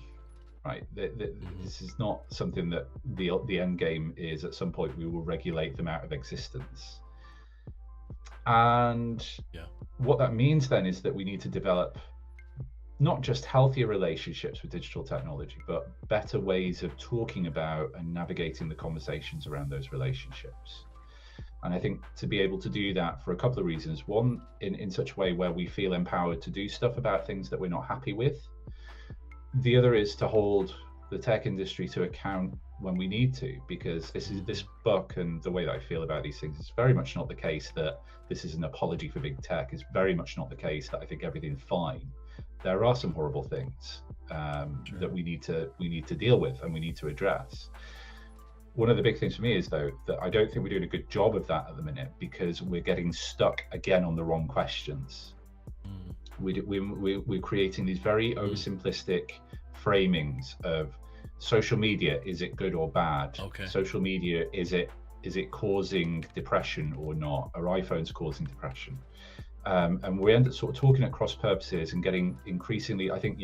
right? This is not something that the end game is at some point we will regulate them out of existence. And what that means then is that we need to develop not just healthier relationships with digital technology, but better ways of talking about and navigating the conversations around those relationships. And I think to be able to do that for a couple of reasons. One, in such a way where we feel empowered to do stuff about things that we're not happy with. The other is to hold the tech industry to account when we need to, because this book and the way that I feel about these things is very much not the case that this is an apology for big tech. It's very much not the case that I think everything's fine. There are some horrible things that we need to deal with and we need to address. One of the big things for me is, though, that I don't think we're doing a good job of that at the minute, because we're getting stuck again on the wrong questions. We're creating these very oversimplistic framings of social media. Is it good or bad? Social media, is it causing depression or not? Are iPhones causing depression? And we end up sort of talking at cross purposes and getting increasingly, I think,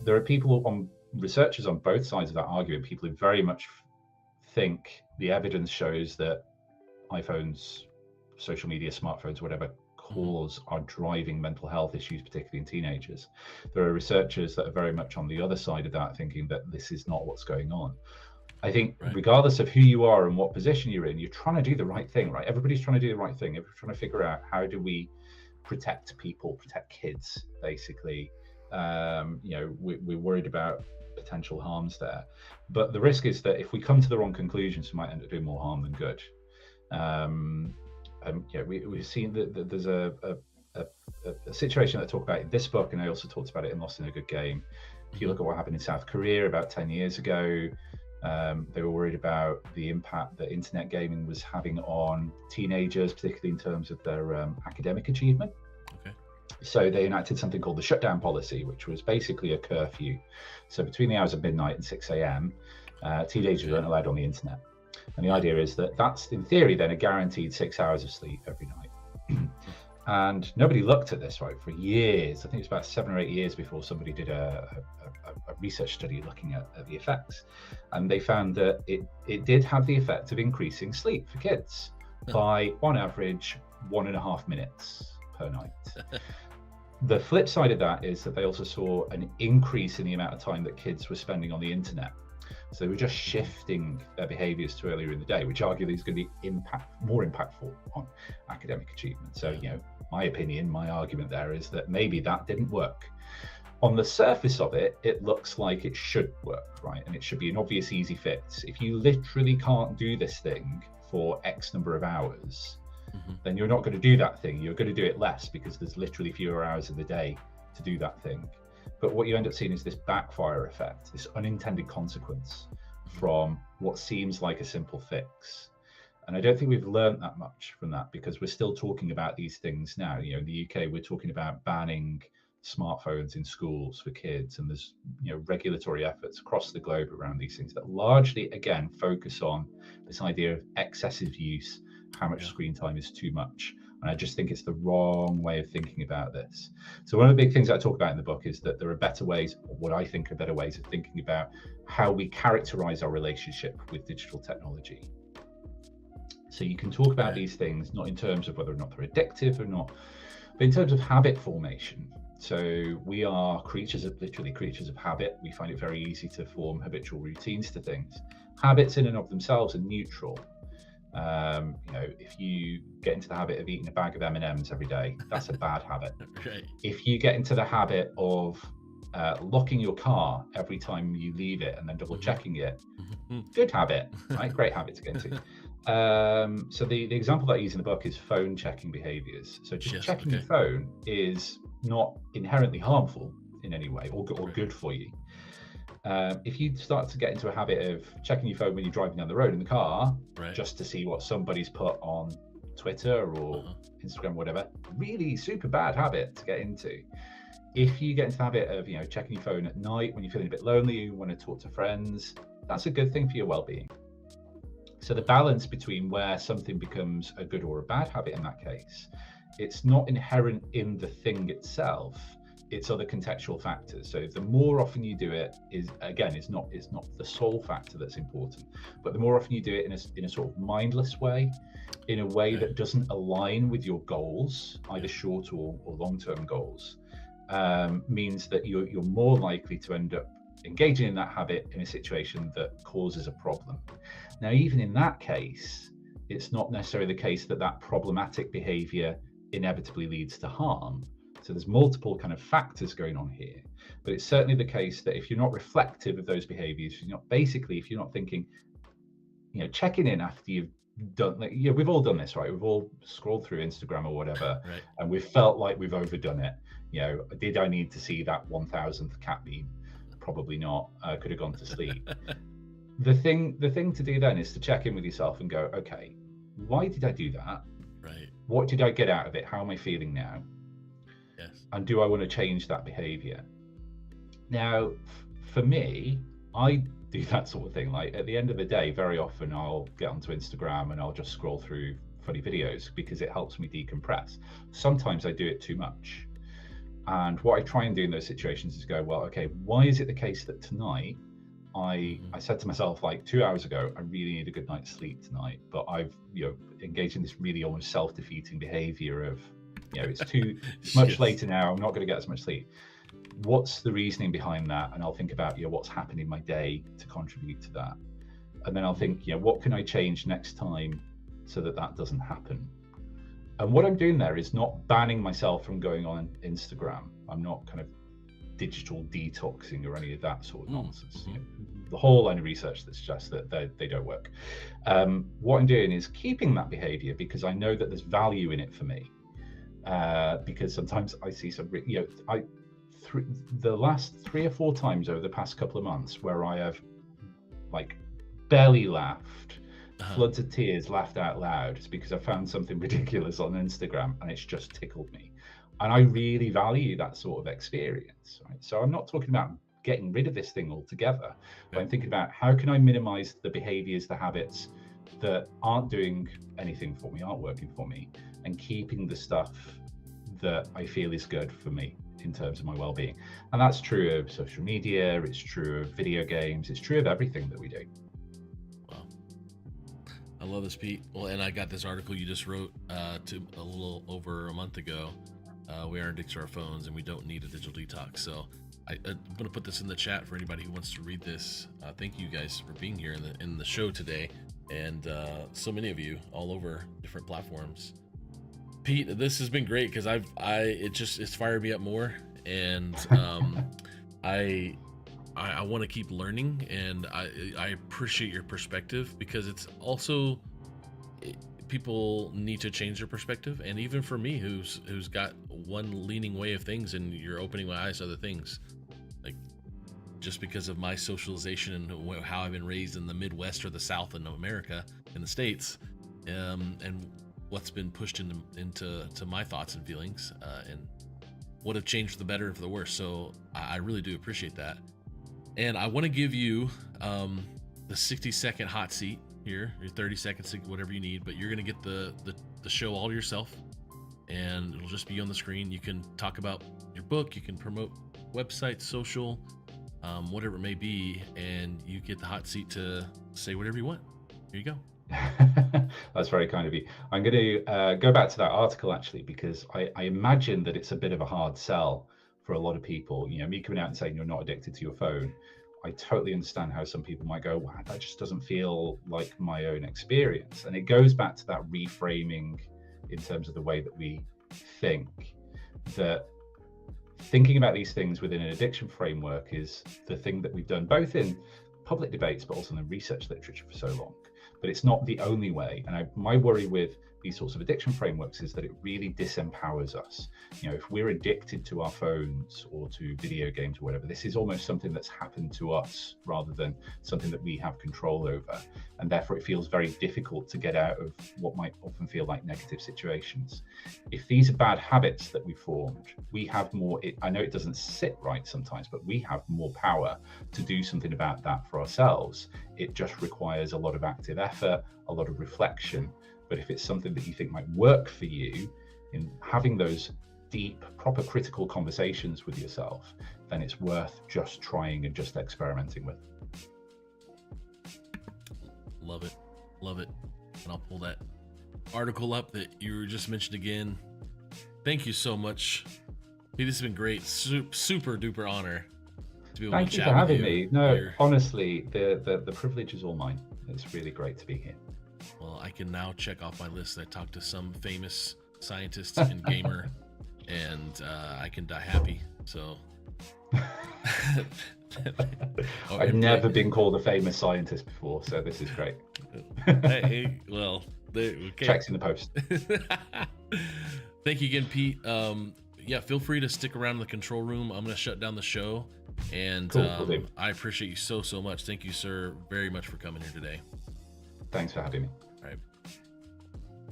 there are researchers on both sides of that argument, people who very much think the evidence shows that iPhones, social media, smartphones, whatever, are driving mental health issues, particularly in teenagers. There are researchers that are very much on the other side of that, thinking that this is not what's going on. I think regardless of who you are and what position you're in, you're trying to do the right thing, right? Everybody's trying to do the right thing. Everybody's trying to figure out, how do we protect people, protect kids, basically. We're worried about potential harms there. But the risk is that if we come to the wrong conclusions, we might end up doing more harm than good. We've seen that there's a situation that I talk about in this book, and I also talked about it in Lost in a Good Game. If you look at what happened in South Korea about 10 years ago, they were worried about the impact that internet gaming was having on teenagers, particularly in terms of their academic achievement. So they enacted something called the shutdown policy, which was basically a curfew. So between the hours of midnight and 6 a.m., teenagers weren't allowed on the internet. And the idea is that that's, in theory, then a guaranteed 6 hours of sleep every night. And nobody looked at this, right, for years. I think it's about 7 or 8 years before somebody did a research study looking at the effects. And they found that it did have the effect of increasing sleep for kids by, on average, 1.5 minutes per night. The flip side of that is that they also saw an increase in the amount of time that kids were spending on the internet. So they were just shifting their behaviors to earlier in the day, which arguably is going to be more impactful on academic achievement. So, my opinion, my argument there is that maybe that didn't work. On the surface of it, it looks like it should work, right? And it should be an obvious, easy fix. If you literally can't do this thing for X number of hours, then you're not going to do that thing. You're going to do it less, because there's literally fewer hours in the day to do that thing. But what you end up seeing is this backfire effect, this unintended consequence from what seems like a simple fix. And I don't think we've learned that much from that, because we're still talking about these things now. In the UK, we're talking about banning smartphones in schools for kids, and there's regulatory efforts across the globe around these things that largely, again, focus on this idea of excessive use, how much screen time is too much. And I just think it's the wrong way of thinking about this. So one of the big things I talk about in the book is that there are better ways, or what I think are better ways of thinking about how we characterize our relationship with digital technology. So you can talk about these things not in terms of whether or not they're addictive or not, but in terms of habit formation. So we are literally creatures of habit. We find it very easy to form habitual routines to things. Habits in and of themselves are neutral. If you get into the habit of eating a bag of M&Ms every day, that's a bad habit. If you get into the habit of locking your car every time you leave it and then double checking it, good habit, right? Great habit to get into. So the example that I use in the book is phone checking behaviors. So just
Yes.
checking your
Okay.
phone is not inherently harmful in any way or
Right.
good for you. If you start to get into a habit of checking your phone when you're driving down the road in the car,
Right.
just to see what somebody's put on Twitter or Instagram, whatever, really super bad habit to get into. If you get into the habit of, checking your phone at night when you're feeling a bit lonely, you want to talk to friends, that's a good thing for your well-being. So the balance between where something becomes a good or a bad habit in that case, it's not inherent in the thing itself, it's other contextual factors. So the more often you do it is, again, it's not the sole factor that's important, but the more often you do it in a sort of mindless way, in a way that doesn't align with your goals, either short or long-term goals, means that you're more likely to end up engaging in that habit in a situation that causes a problem. Now, even in that case, it's not necessarily the case that that problematic behavior inevitably leads to harm. So there's multiple kind of factors going on here, but it's certainly the case that if you're not reflective of those behaviors, if you're not thinking, checking in after you've done, we've all done this, right? We've all scrolled through Instagram or whatever,
Right.
and we've felt like we've overdone it. Did I need to see that 1000th cat meme? Probably not. I could have gone to sleep. The thing to do then is to check in with yourself and go, okay, why did I do that?
Right.
What did I get out of it? How am I feeling now?
Yes.
And do I want to change that behavior? Now, for me, I do that sort of thing. Like at the end of the day, very often I'll get onto Instagram and I'll just scroll through funny videos because it helps me decompress. Sometimes I do it too much. And what I try and do in those situations is go, well, okay, why is it the case that tonight I said to myself like 2 hours ago, I really need a good night's sleep tonight, but I've engaged in this really almost self-defeating behavior of it's too much later now, I'm not going to get as much sleep. What's the reasoning behind that? And I'll think about what's happened in my day to contribute to that, and then I'll think what can I change next time so that that doesn't happen. And what I'm doing there is not banning myself from going on Instagram. I'm not kind of digital detoxing or any of that sort of nonsense. The whole line of research that suggests that they don't work. What I'm doing is keeping that behavior because I know that there's value in it for me. Because sometimes I see some, the last 3 or 4 times over the past couple of months where I have like belly laughed, floods of tears, laughed out loud, it's because I found something ridiculous on Instagram and it's just tickled me. And I really value that sort of experience, right? So I'm not talking about getting rid of this thing altogether, but I'm thinking about how can I minimize the behaviors, the habits that aren't doing anything for me, aren't working for me, and keeping the stuff that I feel is good for me in terms of my well-being. And that's true of social media, it's true of video games, it's true of everything that we do.
Wow. I love this, Pete. Well, and I got this article you just wrote to a little over a month ago. We are addicted to our phones and we don't need a digital detox. So I'm going to put this in the chat for anybody who wants to read this. Thank you guys for being here in the show today. And so many of you all over different platforms. Pete, this has been great because it's fired me up more, and I want to keep learning, and I appreciate your perspective because it's also people need to change their perspective, and even for me who's got one leaning way of things, and you're opening my eyes to other things, like just because of my socialization and how I've been raised in the Midwest or the South in America, in the States, and what's been pushed into my thoughts and feelings, and what have changed for the better and for the worse. So I really do appreciate that. And I want to give you the 60-second hot seat here, your 30 seconds, whatever you need, but you're going to get the show all to yourself, and it'll just be on the screen. You can talk about your book, you can promote websites, social, whatever it may be, and you get the hot seat to say whatever you want. Here you go.
That's very kind of you. I'm going to go back to that article actually, because I imagine that it's a bit of a hard sell for a lot of people. Me coming out and saying you're not addicted to your phone, I totally understand how some people might go, wow, that just doesn't feel like my own experience. And it goes back to that reframing in terms of the way that we think, that thinking about these things within an addiction framework is the thing that we've done both in public debates but also in the research literature for so long. but it's not the only way. And my worry with these sorts of addiction frameworks is that it really disempowers us. If we're addicted to our phones or to video games or whatever, this is almost something that's happened to us rather than something that we have control over. And therefore it feels very difficult to get out of what might often feel like negative situations. If these are bad habits that we formed, we have more, I know it doesn't sit right sometimes, but we have more power to do something about that for ourselves. It just requires a lot of active effort, a lot of reflection. But if it's something that you think might work for you, in having those deep, proper critical conversations with yourself, then it's worth just trying and just experimenting with.
Love it. Love it. And I'll pull that article up that you were just mentioned again. Thank you so much. Hey, this has been great. Super duper honor to be able
Thank
to
you
chat
for having
with
me.
you
No,
here.
honestly, the privilege is all mine. It's really great to be here.
Well, I can now check off my list. I talked to some famous scientists and gamer, and I can die happy. So
I've never been called a famous scientist before, so this is great.
Hey, well, okay.
Checks in the post.
Thank you again, Pete. Yeah, feel free to stick around in the control room. I'm going to shut down the show, and
Cool,
I appreciate you so much. Thank you, sir, very much for coming here today.
Thanks for having me.
All right.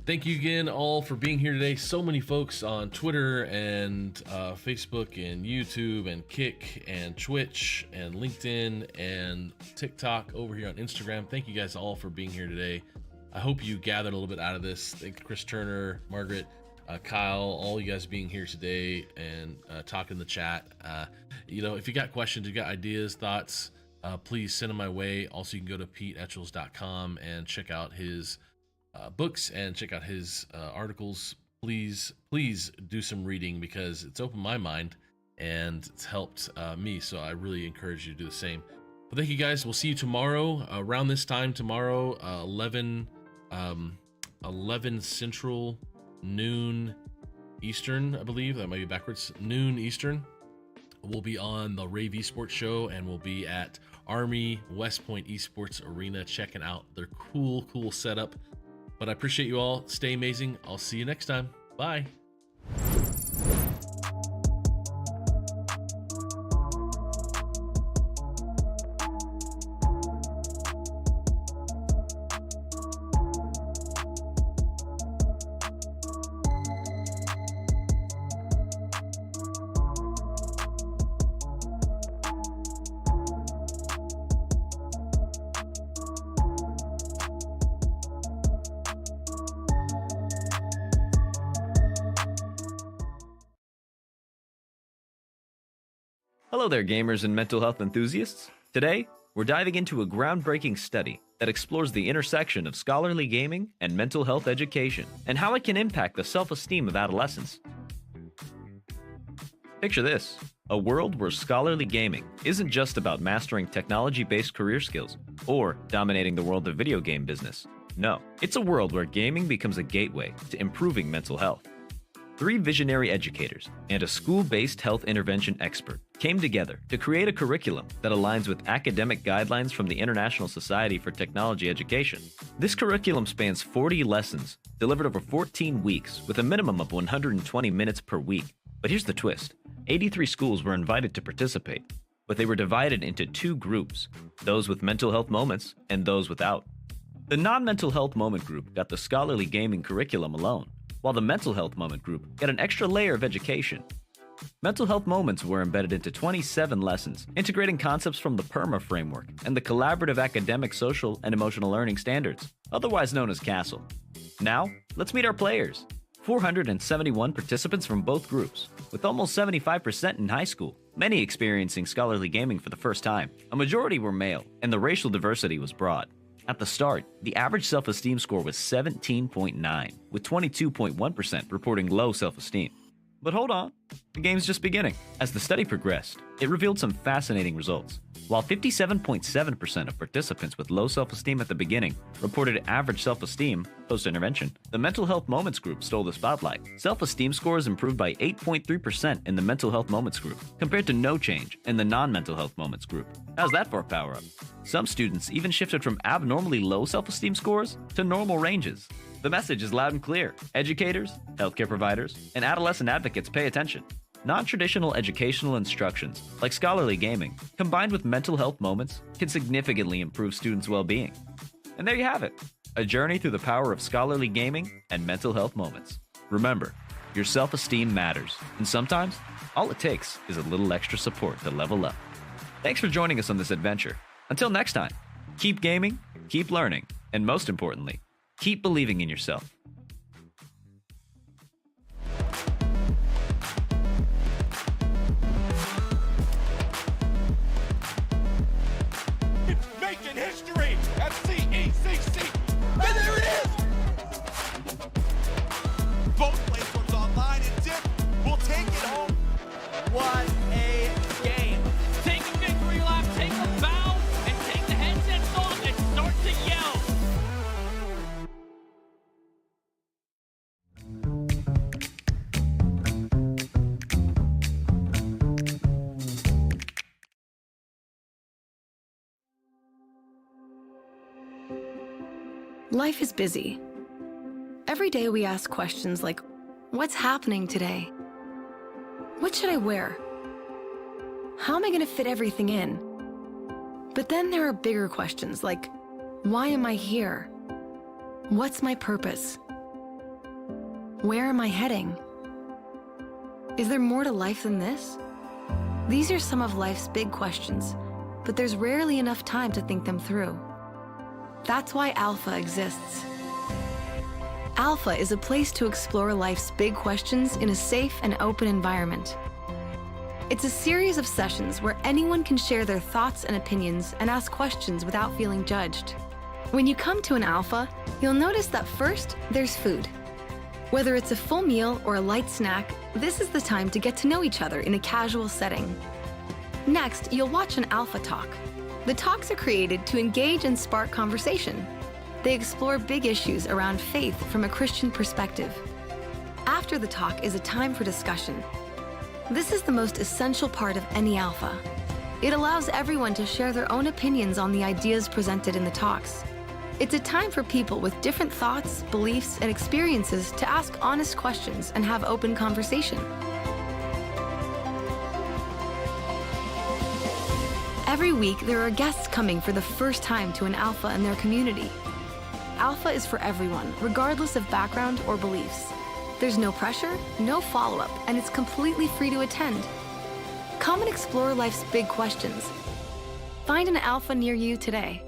Thank you again all for being here today. So many folks on Twitter and Facebook and YouTube and Kick and Twitch and LinkedIn and TikTok over here on Instagram. Thank you guys all for being here today. I hope you gathered a little bit out of this. Thank Chris Turner, Margaret, Kyle, all you guys being here today and talking in the chat. If you got questions, you got ideas, thoughts, please send them my way. Also, you can go to peteetchells.com and check out his books and check out his articles. Please do some reading because it's opened my mind and it's helped me. So I really encourage you to do the same. But thank you guys. We'll see you tomorrow around this time tomorrow, 11 Central, noon Eastern, I believe. That might be backwards. Noon Eastern. We'll be on the Rave Esports show, and we'll be at Army West Point Esports Arena checking out their cool setup. But I appreciate you all. Stay amazing. I'll see you next time. Bye.
Hello there, gamers and mental health enthusiasts. Today, we're diving into a groundbreaking study that explores the intersection of scholarly gaming and mental health education and how it can impact the self-esteem of adolescents. Picture this, a world where scholarly gaming isn't just about mastering technology-based career skills or dominating the world of video game business. No, it's a world where gaming becomes a gateway to improving mental health. 3 visionary educators and a school-based health intervention expert came together to create a curriculum that aligns with academic guidelines from the International Society for Technology Education. This curriculum spans 40 lessons, delivered over 14 weeks with a minimum of 120 minutes per week. But here's the twist. 83 schools were invited to participate, but they were divided into 2 groups, those with mental health moments and those without. The non-mental health moment group got the scholarly gaming curriculum alone, while the mental health moment group got an extra layer of education. Mental health moments were embedded into 27 lessons, integrating concepts from the PERMA framework and the collaborative academic, social, and emotional learning standards, otherwise known as CASEL. Now, let's meet our players. 471 participants from both groups, with almost 75% in high school, many experiencing scholarly gaming for the first time. A majority were male, and the racial diversity was broad. At the start, the average self-esteem score was 17.9, with 22.1% reporting low self-esteem. But hold on, The game's just beginning. As the study progressed, it revealed some fascinating results. While 57.7% of participants with low self-esteem at the beginning reported average self-esteem post-intervention, the Mental Health Moments group stole the spotlight. Self-esteem scores improved by 8.3% in the Mental Health Moments group, compared to no change in the non-Mental Health Moments group. How's that for a power-up? Some students even shifted from abnormally low self-esteem scores to normal ranges. The message is loud and clear. Educators, healthcare providers, and adolescent advocates pay attention. Non-traditional educational instructions, like scholarly gaming, combined with mental health moments, can significantly improve students' well-being. And there you have it, a journey through the power of scholarly gaming and mental health moments. Remember, your self-esteem matters, and sometimes all it takes is a little extra support to level up. Thanks for joining us on this adventure. Until next time, keep gaming, keep learning, and most importantly, keep believing in yourself.
Making history at CECC. And there it is! Both platforms online and dip will take it home. What a game.
Take a victory lap, take a bow, and take the headsets off and start to yell.
Life is busy. Every day we ask questions like, what's happening today? What should I wear? How am I going to fit everything in? But then there are bigger questions like, why am I here? What's my purpose? Where am I heading? Is there more to life than this? These are some of life's big questions, but there's rarely enough time to think them through. That's why Alpha exists. Alpha is a place to explore life's big questions in a safe and open environment. It's a series of sessions where anyone can share their thoughts and opinions and ask questions without feeling judged. When you come to an Alpha, you'll notice that first, there's food. Whether it's a full meal or a light snack, this is the time to get to know each other in a casual setting. Next, you'll watch an Alpha talk. The talks are created to engage and spark conversation. They explore big issues around faith from a Christian perspective. After the talk is a time for discussion. This is the most essential part of any Alpha. It allows everyone to share their own opinions on the ideas presented in the talks. It's a time for people with different thoughts, beliefs, and experiences to ask honest questions and have open conversation. Every week, there are guests coming for the first time to an Alpha in their community. Alpha is for everyone, regardless of background or beliefs. There's no pressure, no follow-up, and it's completely free to attend. Come and explore life's big questions. Find an Alpha near you today.